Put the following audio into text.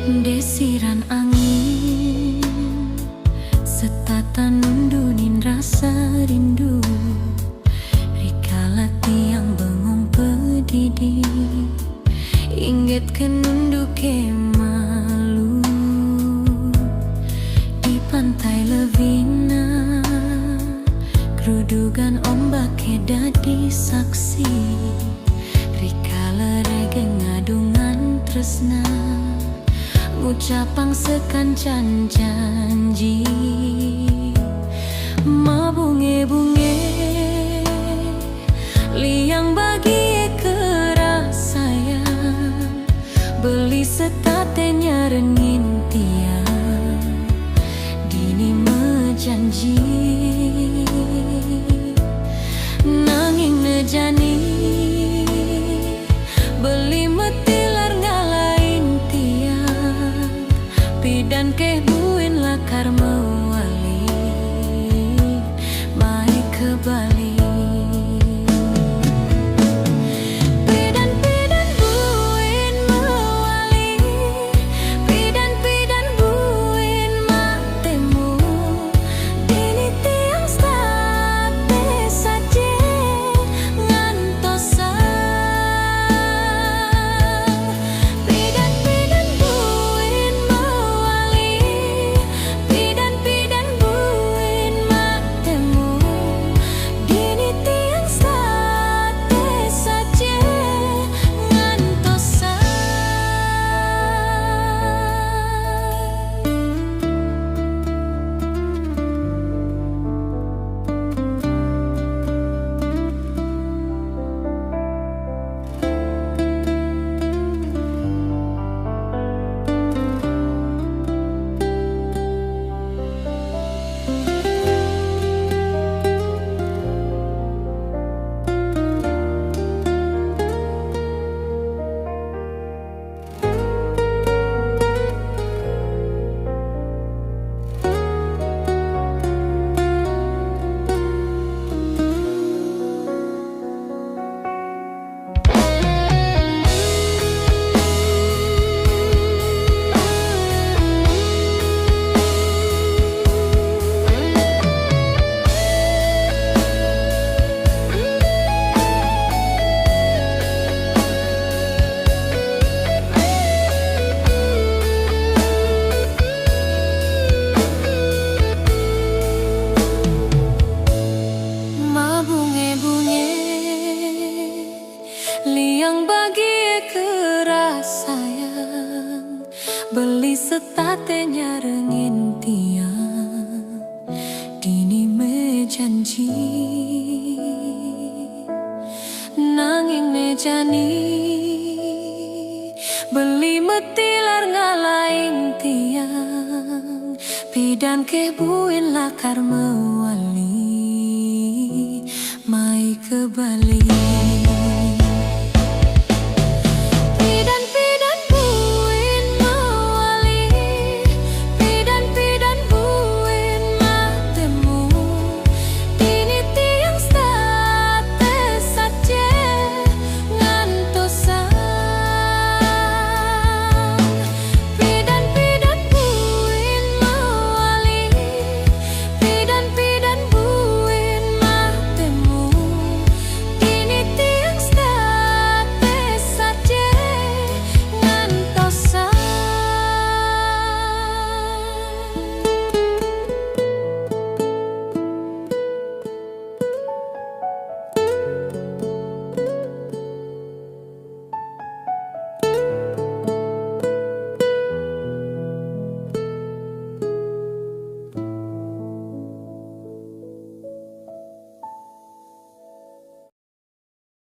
Desiran angin setata nundunin rasa rindu, rikala tiang bengong pedidi inget kenunduke malu di pantai Levina. Kerudugan ombak dadi saksi, rikala rege ngadungan tresna, ngucapang sekancan janji. Mabunge-bunge liang bagi kerasayang, beli setatenya rengin tiang dini mejanji. Nanging nejani beli metilar ngalain tiang, pidan keh buin lakar mewali mai ke Bali. Pidan-pidan buin mewali, pidan-pidan buin matemu, dini tiang sate saje ngantosa. Pidan-pidan buin mewali, pidan-pidan buin matemu, dini tiang sate saje ngantosa. Mabunge-bunge liang bagi kerasayang, beli setatenya rengin tiang dini mejanji. Nanging nejani beli metilar ngalaing tiang, pidan keh buin lakar mewali mai ke Bali.